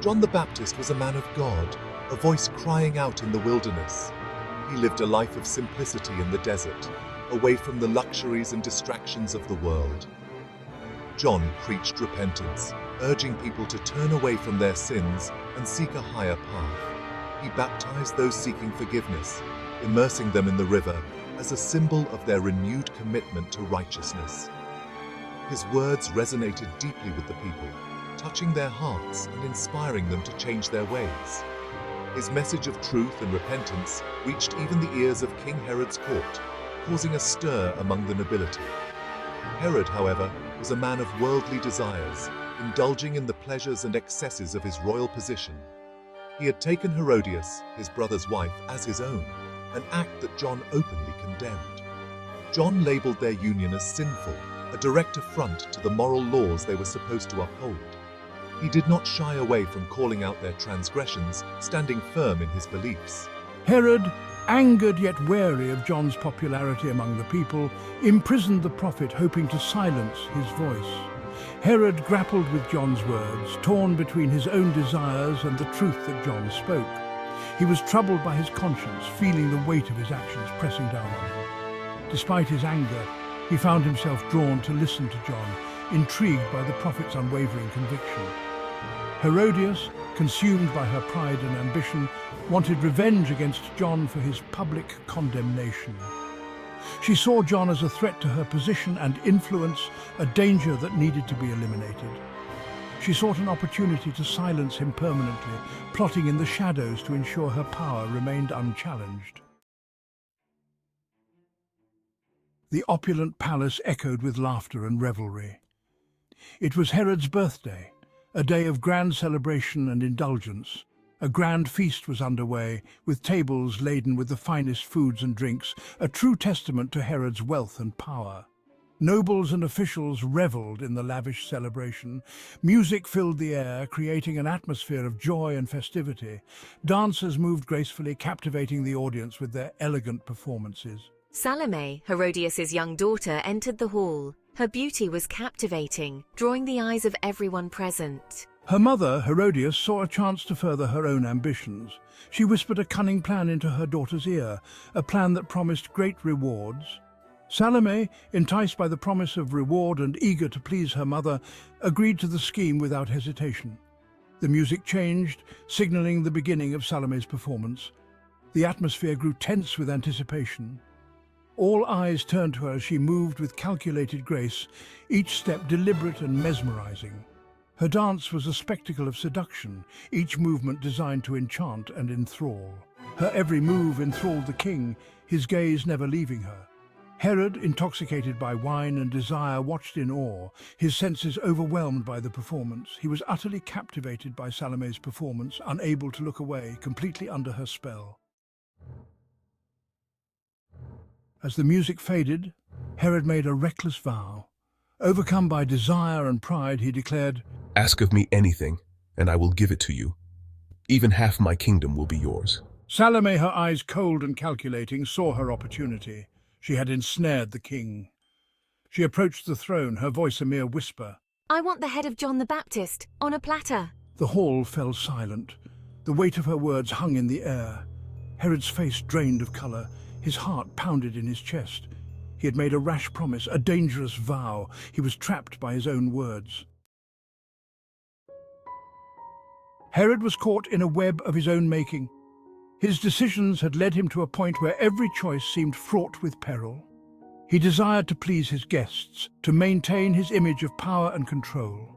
John the Baptist was a man of God, a voice crying out in the wilderness. He lived a life of simplicity in the desert, away from the luxuries and distractions of the world. John preached repentance, urging people to turn away from their sins and seek a higher path. He baptized those seeking forgiveness, immersing them in the river as a symbol of their renewed commitment to righteousness. His words resonated deeply with the people, touching their hearts and inspiring them to change their ways. His message of truth and repentance reached even the ears of King Herod's court, causing a stir among the nobility. Herod, however, was a man of worldly desires, indulging in the pleasures and excesses of his royal position. He had taken Herodias, his brother's wife, as his own, an act that John openly condemned. John labeled their union as sinful, a direct affront to the moral laws they were supposed to uphold. He did not shy away from calling out their transgressions, standing firm in his beliefs. Herod, angered yet wary of John's popularity among the people, imprisoned the prophet, hoping to silence his voice. Herod grappled with John's words, torn between his own desires and the truth that John spoke. He was troubled by his conscience, feeling the weight of his actions pressing down on him. Despite his anger, he found himself drawn to listen to John, intrigued by the prophet's unwavering conviction. Herodias, consumed by her pride and ambition, wanted revenge against John for his public condemnation. She saw John as a threat to her position and influence, a danger that needed to be eliminated. She sought an opportunity to silence him permanently, plotting in the shadows to ensure her power remained unchallenged. The opulent palace echoed with laughter and revelry. It was Herod's birthday, a day of grand celebration and indulgence. A grand feast was underway, with tables laden with the finest foods and drinks, a true testament to Herod's wealth and power. Nobles and officials revelled in the lavish celebration. Music filled the air, creating an atmosphere of joy and festivity. Dancers moved gracefully, captivating the audience with their elegant performances. Salome, Herodias' young daughter, entered the hall. Her beauty was captivating, drawing the eyes of everyone present. Her mother, Herodias, saw a chance to further her own ambitions. She whispered a cunning plan into her daughter's ear, a plan that promised great rewards. Salome, enticed by the promise of reward and eager to please her mother, agreed to the scheme without hesitation. The music changed, signaling the beginning of Salome's performance. The atmosphere grew tense with anticipation. All eyes turned to her as she moved with calculated grace, each step deliberate and mesmerizing. Her dance was a spectacle of seduction, each movement designed to enchant and enthrall. Her every move enthralled the king, his gaze never leaving her. Herod, intoxicated by wine and desire, watched in awe, his senses overwhelmed by the performance. He was utterly captivated by Salome's performance, unable to look away, completely under her spell. As the music faded, Herod made a reckless vow. Overcome by desire and pride, he declared, "Ask of me anything, and I will give it to you. Even half my kingdom will be yours." Salome, her eyes cold and calculating, saw her opportunity. She had ensnared the king. She approached the throne, her voice a mere whisper. "I want the head of John the Baptist, on a platter." The hall fell silent. The weight of her words hung in the air. Herod's face drained of colour. His heart pounded in his chest. He had made a rash promise, a dangerous vow. He was trapped by his own words. Herod was caught in a web of his own making. His decisions had led him to a point where every choice seemed fraught with peril. He desired to please his guests, to maintain his image of power and control.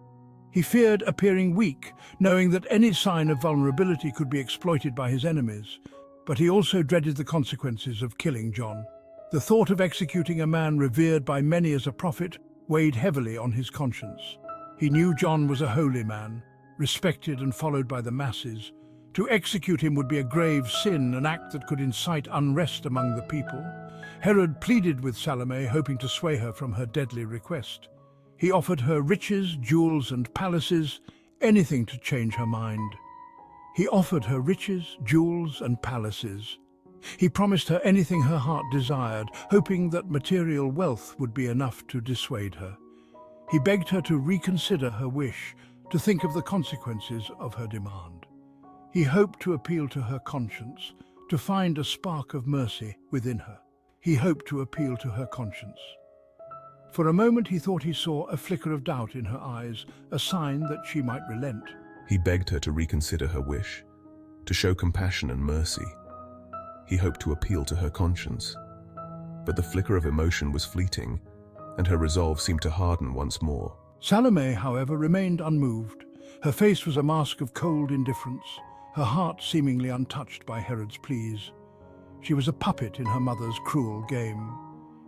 He feared appearing weak, knowing that any sign of vulnerability could be exploited by his enemies. But he also dreaded the consequences of killing John. The thought of executing a man revered by many as a prophet weighed heavily on his conscience. He knew John was a holy man, respected and followed by the masses. To execute him would be a grave sin, an act that could incite unrest among the people. Herod pleaded with Salome, hoping to sway her from her deadly request. He offered her riches, jewels and palaces, anything to change her mind. He offered her riches, jewels and palaces. He promised her anything her heart desired, hoping that material wealth would be enough to dissuade her. He begged her to reconsider her wish, to think of the consequences of her demand. He hoped to appeal to her conscience, to find a spark of mercy within her. He hoped to appeal to her conscience. For a moment he thought he saw a flicker of doubt in her eyes, a sign that she might relent. He begged her to reconsider her wish, to show compassion and mercy. He hoped to appeal to her conscience. But the flicker of emotion was fleeting, and her resolve seemed to harden once more. Salome, however, remained unmoved. Her face was a mask of cold indifference, her heart seemingly untouched by Herod's pleas. She was a puppet in her mother's cruel game.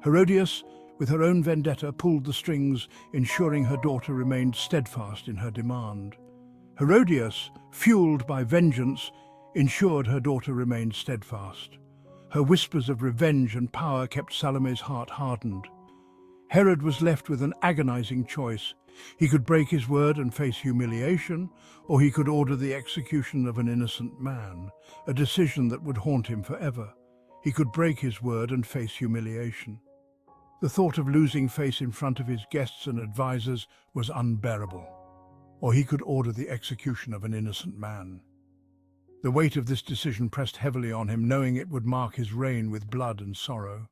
Herodias, with her own vendetta, pulled the strings, ensuring her daughter remained steadfast in her demand. Herodias, fueled by vengeance, ensured her daughter remained steadfast. Her whispers of revenge and power kept Salome's heart hardened. Herod was left with an agonizing choice. He could break his word and face humiliation, or he could order the execution of an innocent man, a decision that would haunt him forever. He could break his word and face humiliation. The thought of losing face in front of his guests and advisors was unbearable. Or he could order the execution of an innocent man. The weight of this decision pressed heavily on him, knowing it would mark his reign with blood and sorrow.